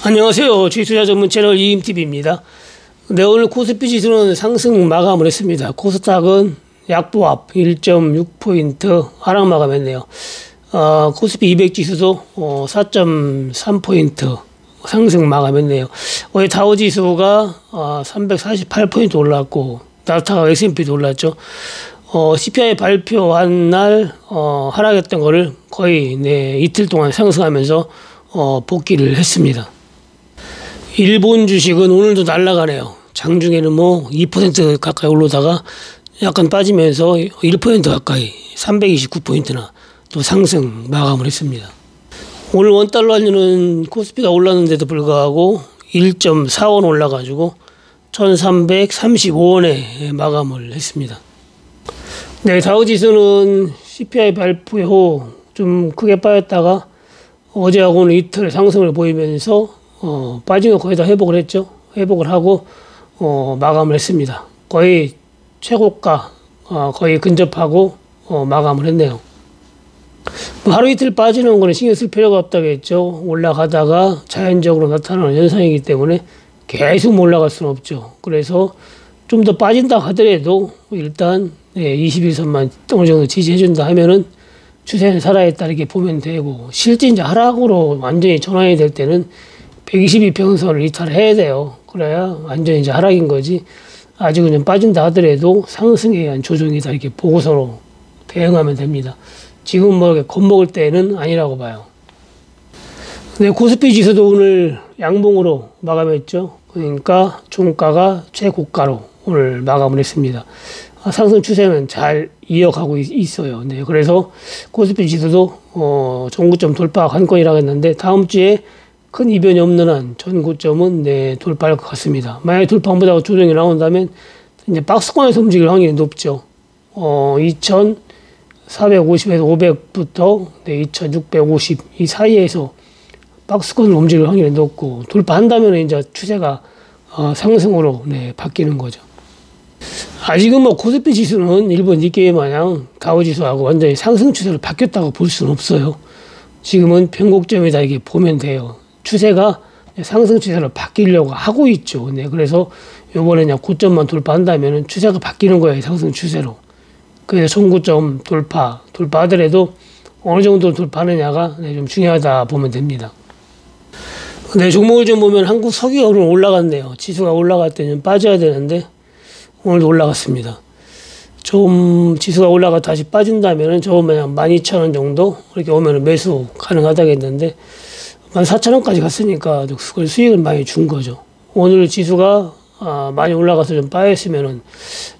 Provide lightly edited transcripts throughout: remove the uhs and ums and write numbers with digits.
안녕하세요. 주식투자 전문 채널 이임TV입니다. 네, 오늘 코스피 지수는 상승 마감을 했습니다. 코스닥은 약보합 1.6포인트 하락 마감했네요. 코스피 200 지수도 4.3포인트 상승 마감했네요. 어제 다우 지수가 348포인트 올랐고 나스닥 S&P도 올랐죠. CPI 발표한 날 하락했던 거를 거의 이틀 동안 상승하면서 복귀를 했습니다. 일본 주식은 오늘도 날아가네요. 장중에는 2% 가까이 올라다가 약간 빠지면서 1% 가까이 329포인트나 또 상승 마감을 했습니다. 오늘 원달러 환율은 코스피가 올랐는데도 불구하고 1.4원 올라가지고 1335원에 마감을 했습니다. 네, 다우지수는 CPI 발표 후 좀 크게 빠졌다가 어제하고 오늘 이틀 상승을 보이면서 빠진 거 거의 다 회복을 했죠. 회복을 하고 마감을 했습니다. 거의 최고가 거의 근접하고 마감을 했네요. 하루 이틀 빠지는 거는 신경 쓸 필요가 없다겠죠. 올라가다가 자연적으로 나타나는 현상이기 때문에 계속 올라갈 수는 없죠. 그래서 좀 더 빠진다 하더라도 일단 21선만 어느 정도 지지해준다 하면은 추세는 살아있다 이렇게 보면 되고, 실제 이제 하락으로 완전히 전환이 될 때는 122평선을 이탈해야 돼요. 그래야 완전히 이제 하락인 거지. 아직은 좀 빠진다 하더라도 상승에 의한 조정이다 이렇게 보고서로 대응하면 됩니다. 지금 이렇게 겁먹을 때는 아니라고 봐요. 네, 코스피 지수도 오늘 양봉으로 마감했죠. 그러니까 종가가 최고가로 오늘 마감을 했습니다. 상승 추세는 잘 이어가고 있어요. 네, 그래서 코스피 지수도 전고점 돌파 관건이라고 했는데 다음 주에 큰 이변이 없는 한 전고점은 돌파할 것 같습니다. 만약에 돌파 안 보다가 조정이 나온다면 이제 박스권에서 움직일 확률이 높죠. 2450에서 500부터 2650 이 사이에서 박스권으로 움직일 확률이 높고, 돌파한다면 이제 추세가 상승으로 바뀌는 거죠. 아직은 코스피 지수는 일본 니케이 마냥 다우 지수하고 완전히 상승 추세로 바뀌었다고 볼 수는 없어요. 지금은 변곡점이다 이렇게 보면 돼요. 추세가 상승 추세로 바뀌려고 하고 있죠. 그래서 요번에 그냥 고점만 돌파한다면 추세가 바뀌는 거예요. 상승 추세로. 그래서 전고점 돌파하더라도 어느 정도 돌파하느냐가 좀 중요하다 보면 됩니다. 종목을 좀 보면 한국 석유가 오늘 올라갔네요. 지수가 올라갈 때는 빠져야 되는데 오늘도 올라갔습니다. 좀 지수가 올라가 다시 빠진다면 저거면 12,000원 정도 이렇게 오면 매수 가능하다겠는데 14,000원까지 갔으니까 그걸 수익을 많이 준 거죠. 오늘 지수가 많이 올라가서 좀 빠졌으면은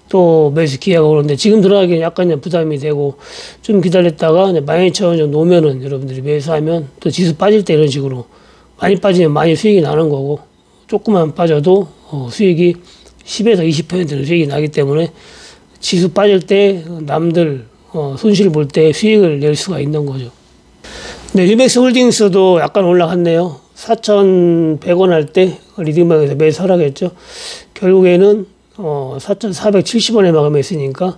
또 매수 기회가 오는데 지금 들어가기엔 약간 부담이 되고, 좀 기다렸다가 12,000원 정도 오면은 여러분들이 매수하면 또 지수 빠질 때 이런 식으로 많이 빠지면 많이 수익이 나는 거고, 조금만 빠져도 수익이 10에서 20%는 수익이 나기 때문에 지수 빠질 때 남들 손실 볼 때 수익을 낼 수가 있는 거죠. 네, 유맥스 홀딩스도 약간 올라갔네요. 4,100원 할 때 리딩방에서 매수 하락했죠. 결국에는 4,470원에 마감했으니까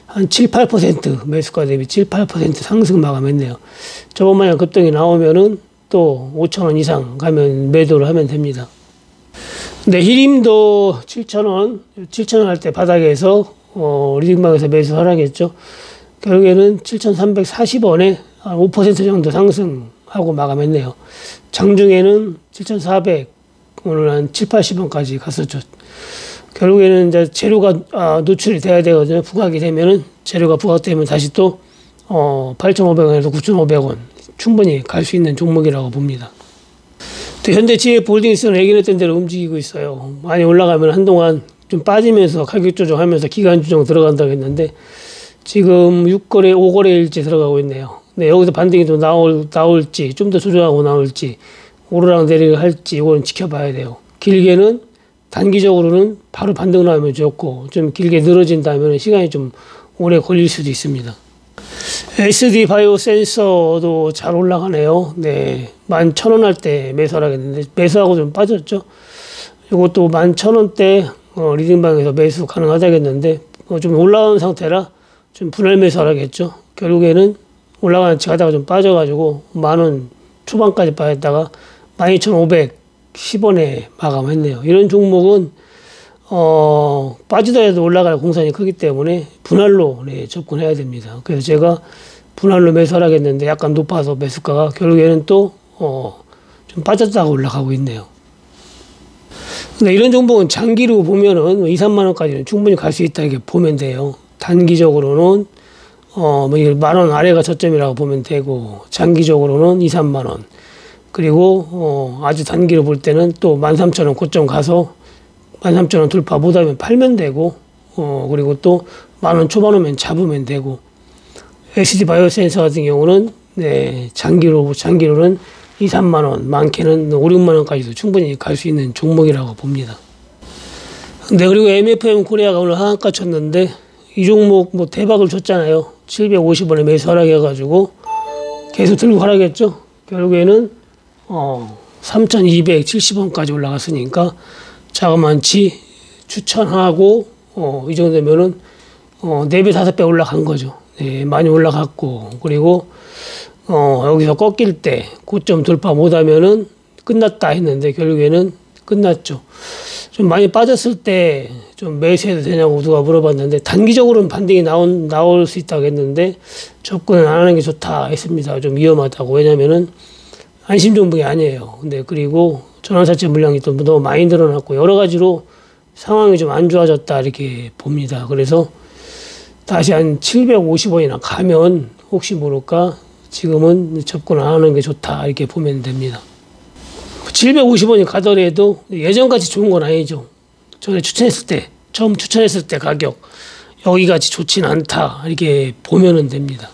한 7, 8% 매수가 대비 7, 8% 상승 마감했네요. 저번만에 급등이 나오면은 또 5,000원 이상 가면 매도를 하면 됩니다. 네, 히림도 7,000원 할 때 바닥에서 리딩방에서 매수 하락했죠. 결국에는 7,340원에 한 5% 정도 상승하고 마감했네요. 장중에는 7,400, 오늘 한 7, 80원까지 갔었죠. 결국에는 이제 재료가 노출이 돼야 되거든요. 부각이 되면은, 재료가 부각되면 다시 또 8,500원에서 9,500원 충분히 갈 수 있는 종목이라고 봅니다. 또 현대 GF홀딩스는 예견했던 대로 움직이고 있어요. 많이 올라가면 한동안 좀 빠지면서 가격 조정하면서 기간 조정 들어간다고 했는데 지금 6거래, 5거래일째 들어가고 있네요. 네, 여기서 반등이 또 나올지, 좀 더 조정하고 나올지, 오르락 내리락 할지 이거는 지켜봐야 돼요. 길게는 단기적으로는 바로 반등 나오면 좋고, 좀 길게 늘어진다면 시간이 좀 오래 걸릴 수도 있습니다. SD 바이오 센서도 잘 올라가네요. 네, 11,000원 할 때 매수하라겠는데 매수하고 좀 빠졌죠. 이것도 11,000원대 리딩방에서 매수 가능하다겠는데 좀 올라온 상태라 좀 분할 매수하라겠죠. 결국에는 올라가는 치 가다가 좀 빠져가지고 10,000원 초반까지 빠졌다가 12,500 310원에 마감했네요. 이런 종목은 빠지더라도 올라갈 공산이 크기 때문에 분할로 네, 접근해야 됩니다. 그래서 제가 분할로 매수를 하겠는데 약간 높아서 매수가가 결국에는 또 좀 빠졌다가 올라가고 있네요. 근데 이런 종목은 장기로 보면은 2, 3만 원까지는 충분히 갈 수 있다 이렇게 보면 돼요. 단기적으로는 뭐 10,000원 아래가 저점이라고 보면 되고, 장기적으로는 2, 3만 원. 그리고 아주 단기로 볼 때는 또 13,000원 고점 가서 13,000원 돌파 못하면 팔면 되고, 그리고 또 10,000원 초반 오면 잡으면 되고, SD 바이오센서 같은 경우는 네, 장기로는 2, 3만 원, 많게는 5, 6만 원까지도 충분히 갈 수 있는 종목이라고 봅니다. 네, 그리고 MFM 코리아가 오늘 하한가 쳤는데 이 종목 뭐 대박을 쳤잖아요. 750원에 매수 하락해가지고 계속 들고 하락했죠. 결국에는 3,270원까지 올라갔으니까 자그만치 추천하고 이 정도면은 4배, 5배 올라간 거죠. 네, 많이 올라갔고, 그리고 여기서 꺾일 때 고점 돌파 못하면은 끝났다 했는데 결국에는 끝났죠. 좀 많이 빠졌을 때 좀 매수해도 되냐고 누가 물어봤는데 단기적으로는 반등이 나올 수 있다고 했는데 접근을 안 하는 게 좋다 했습니다. 좀 위험하다고. 왜냐면은 안심 종목이 아니에요. 근데 그리고 전환사채 물량이 또 너무 많이 늘어났고 여러 가지로 상황이 좀 안 좋아졌다 이렇게 봅니다. 그래서 다시 한 750원이나 가면 혹시 모를까 지금은 접근 안 하는 게 좋다 이렇게 보면 됩니다. 750원이 가더라도 예전같이 좋은 건 아니죠. 전에 처음 추천했을 때 가격 여기같이 좋진 않다 이렇게 보면은 됩니다.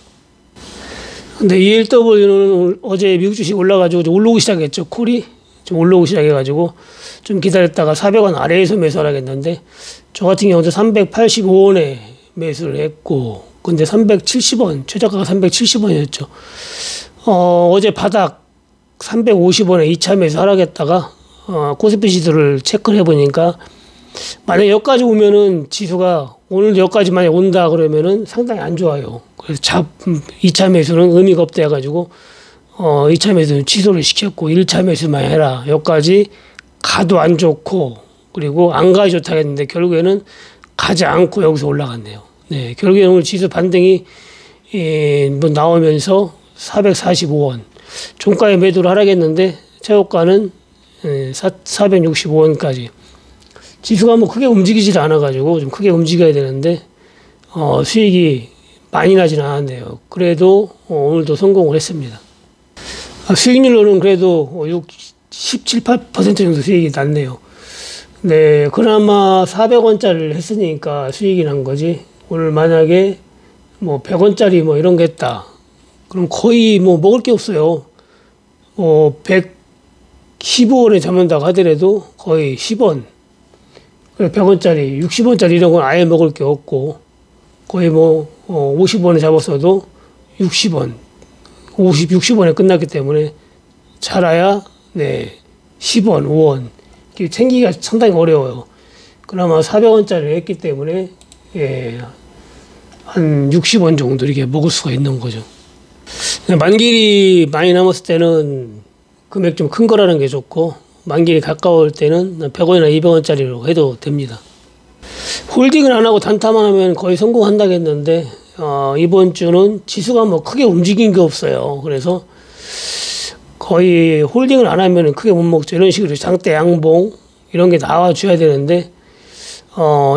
근데 ELW는 어제 미국 주식 올라가지고 올라오기 시작했죠. 콜이 좀 올라오기 시작해가지고 좀 기다렸다가 400원 아래에서 매수를 하겠는데 저 같은 경우도 385원에 매수를 했고, 근데 370원 최저가가 370원이었죠. 어제 바닥 350원에 2차 매수 하락했다가 코스피 지수를 체크를 해보니까 만약에 여기까지 오면은 지수가 오늘 여기까지 만약 온다 그러면은 상당히 안 좋아요. 그래서 2차 매수는 의미가 없다 해가지고 2차 매수는 취소를 시켰고 1차 매수만 해라. 여기까지 가도 안 좋고 그리고 안 가야 좋다 했는데 결국에는 가지 않고 여기서 올라갔네요. 네, 결국에 오늘 지수 반등이 뭐 나오면서 445원 종가에 매도를 하라겠는데 최고가는 465원까지 지수가 뭐 크게 움직이질 않아가지고 좀 크게 움직여야 되는데 수익이 많이 나지는 않았네요. 그래도 오늘도 성공을 했습니다. 수익률로는 그래도 17, 8% 정도 수익이 났네요. 네, 그나마 400원짜리를 했으니까 수익이 난 거지. 오늘 만약에 뭐 100원짜리 뭐 이런 게 했다. 그럼 거의 뭐 먹을 게 없어요. 115원에 잡는다고 하더라도 거의 10원. 100원짜리, 60원짜리 이런 건 아예 먹을 게 없고, 거의 50원에 잡았어도 60원, 60원에 끝났기 때문에 잘해야, 네, 10원, 5원. 챙기기가 상당히 어려워요. 그나마 400원짜리를 했기 때문에, 예, 한 60원 정도 이렇게 먹을 수가 있는 거죠. 만길이 많이 남았을 때는 금액 좀 큰 거라는 게 좋고, 만길이 가까울 때는 100원이나 200원짜리로 해도 됩니다. 홀딩을 안 하고 단타만 하면 거의 성공한다겠는데 이번 주는 지수가 뭐 크게 움직인 게 없어요. 그래서 거의 홀딩을 안 하면 크게 못 먹죠. 이런 식으로 장대 양봉 이런 게 나와줘야 되는데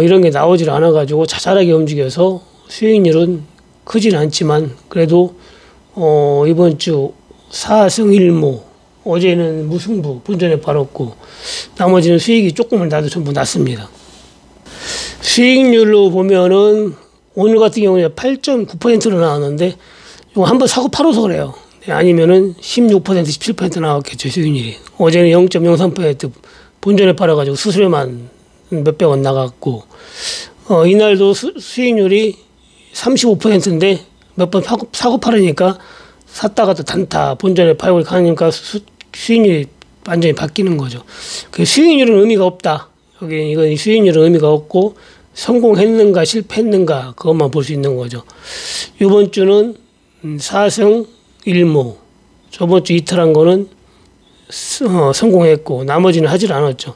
이런 게 나오질 않아가지고 자잘하게 움직여서 수익률은 크진 않지만 그래도 이번 주 4승 1무 어제는 무승부 본전에 팔았고 나머지는 수익이 조금은 나도 전부 났습니다. 수익률로 보면은 오늘 같은 경우에 8.9%로 나왔는데 이거 한번 사고 팔아서 그래요. 아니면은 16% 17% 나왔겠죠 수익률이. 어제는 0.03% 본전에 팔아가지고 수수료만 몇백 원 나갔고 이날도 수익률이 35%인데 몇 번 사고 팔으니까 샀다가 또 단타 본전에 팔고 가니까 수익률이 완전히 바뀌는 거죠. 그 수익률은 의미가 없다. 여기 이건 수익률은 의미가 없고 성공했는가 실패했는가 그것만 볼 수 있는 거죠. 이번 주는 4승 1무 저번 주 이틀 한 거는 성공했고 나머지는 하질 않았죠.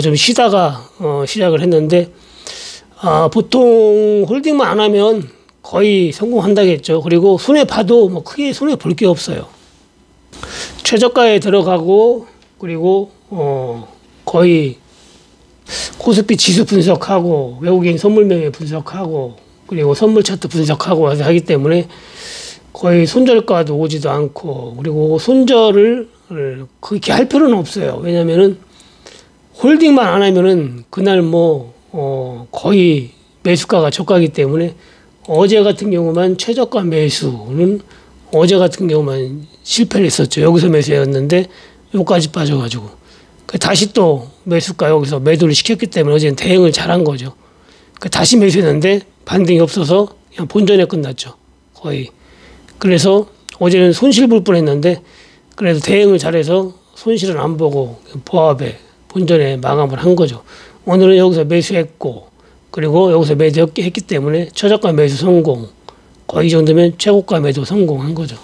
좀 쉬다가 시작을 했는데 보통 홀딩만 안 하면 거의 성공한다겠죠. 그리고 손해 봐도 뭐 크게 손해 볼 게 없어요. 최저가에 들어가고 그리고 거의 코스피 지수 분석하고 외국인 선물 매매 분석하고 그리고 선물 차트 분석하고 하기 때문에 거의 손절가도 오지도 않고 그리고 손절을 그렇게 할 필요는 없어요. 왜냐면은 홀딩만 안 하면은 그날 거의 매수가가 저가기 때문에 어제 같은 경우만 최저가 매수는 어제 같은 경우만 실패를 했었죠. 여기서 매수했는데 여기까지 빠져가지고 다시 또 매수가 여기서 매도를 시켰기 때문에 어제는 대응을 잘한 거죠. 다시 매수했는데 반등이 없어서 그냥 본전에 끝났죠. 거의. 그래서 어제는 손실 볼 뻔했는데 그래도 대응을 잘해서 손실은 안 보고 보합에 본전에 마감을 한 거죠. 오늘은 여기서 매수했고 그리고 여기서 매도했기 때문에 최저가 매수 성공. 거의 이 정도면 최고가 매도 성공한 거죠.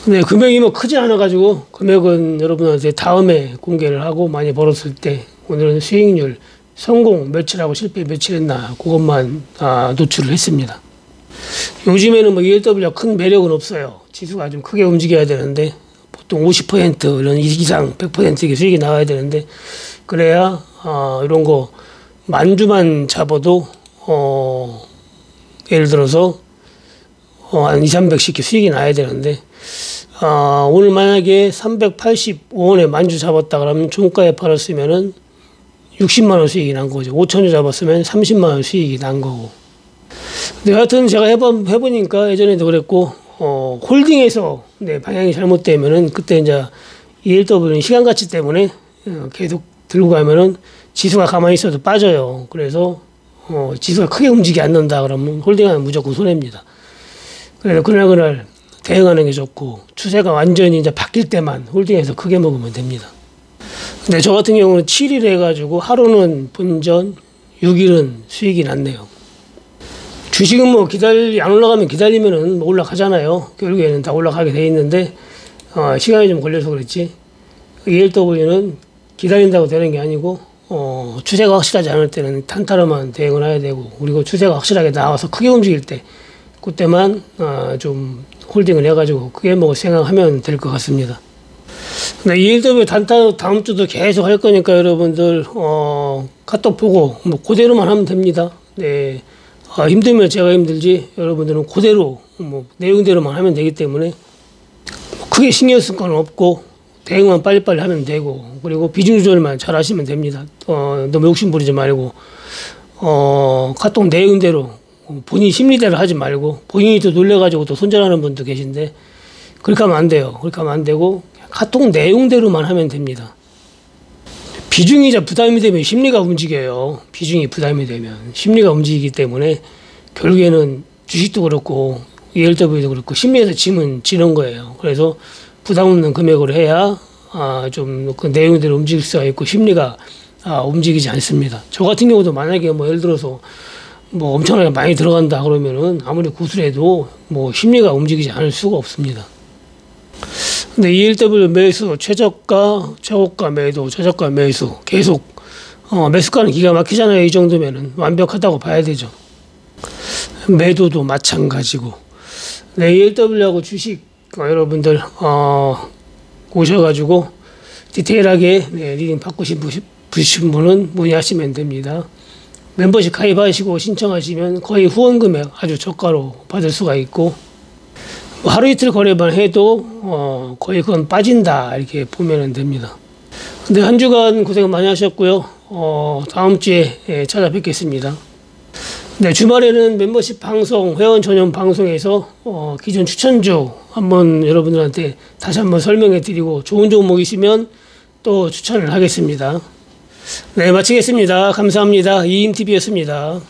근데 금액이 크지 않아가지고 금액은 여러분한테 다음에 공개를 하고 많이 벌었을 때 오늘은 수익률 성공 며칠하고 실패 며칠 했나 그것만 노출을 했습니다. 요즘에는 ELW가 큰 매력은 없어요. 지수가 좀 크게 움직여야 되는데 보통 50% 이런 이상 100% 수익이 나와야 되는데 그래야 이런 거 만주만 잡아도 예를 들어서 한 2, 300씩 수익이 나야 되는데 오늘 만약에 385원에 만주 잡았다 그러면 종가에 팔았으면은 60만 원 수익이 난 거죠. 5천주 잡았으면 30만 원 수익이 난 거고. 근데 하여튼 제가 해보니까 예전에도 그랬고 홀딩에서 방향이 잘못되면은 그때 이제 ELW는 시간 가치 때문에 계속 들고 가면은 지수가 가만히 있어도 빠져요. 그래서 지수가 크게 움직이지 않는다 그러면 홀딩하면 무조건 손해입니다. 그래서 그날 대응하는 게 좋고 추세가 완전히 이제 바뀔 때만 홀딩해서 크게 먹으면 됩니다. 근데 저 같은 경우는 7일 해가지고 하루는 본전, 6일은 수익이 났네요. 주식은 안 올라가면 기다리면은 올라가잖아요. 결국에는 다 올라가게 돼 있는데 시간이 좀 걸려서 그렇지. ELW는 기다린다고 되는 게 아니고 추세가 확실하지 않을 때는 탄타로만 대응을 해야 되고 그리고 추세가 확실하게 나와서 크게 움직일 때 그때만 좀 홀딩을 해가지고 크게 생각하면 될 것 같습니다. 근데 ELW 단타 다음 주도 계속 할 거니까 여러분들 카톡 보고 그대로만 하면 됩니다. 네. 힘들면 제가 힘들지 여러분들은 그대로 내용대로만 하면 되기 때문에 크게 신경 쓸 건 없고 대응만 빨리빨리 하면 되고 그리고 비중 조절만 잘 하시면 됩니다. 너무 욕심 부리지 말고 카톡 내용대로 본인 심리대로 하지 말고 본인이 또 놀래가지고 또 손절하는 분도 계신데 그렇게 하면 안 돼요. 그렇게 하면 안 되고 카톡 내용대로만 하면 됩니다. 비중이 부담이 되면 심리가 움직여요. 비중이 부담이 되면 심리가 움직이기 때문에 결국에는 주식도 그렇고 ELW도 그렇고 심리에서 짐은 지는 거예요. 그래서 부담 없는 금액으로 해야 좀 그 내용대로 움직일 수가 있고 심리가 움직이지 않습니다. 저 같은 경우도 만약에 예를 들어서 엄청나게 많이 들어간다 그러면은 아무리 고수해도 심리가 움직이지 않을 수가 없습니다. 근데 ELW 매수, 최저가, 최고가 매도, 최저가 매수 계속 매수가는 기가 막히잖아요. 이 정도면은 완벽하다고 봐야 되죠. 매도도 마찬가지고. 네, ELW하고 주식 여러분들 오셔가지고 디테일하게 리딩 받고 싶으신 분은 문의하시면 됩니다. 멤버십 가입하시고 신청하시면 거의 후원 금액 아주 저가로 받을 수가 있고 하루 이틀 거래만 해도 거의 그건 빠진다 이렇게 보면 됩니다. 근데 한 주간 고생 많이 하셨고요. 다음 주에 찾아뵙겠습니다. 네, 주말에는 멤버십 방송 회원 전용 방송에서 기존 추천주 한번 여러분들한테 다시 한번 설명해 드리고 좋은 종목 있으면 또 추천을 하겠습니다. 네, 마치겠습니다. 감사합니다. 이임TV였습니다.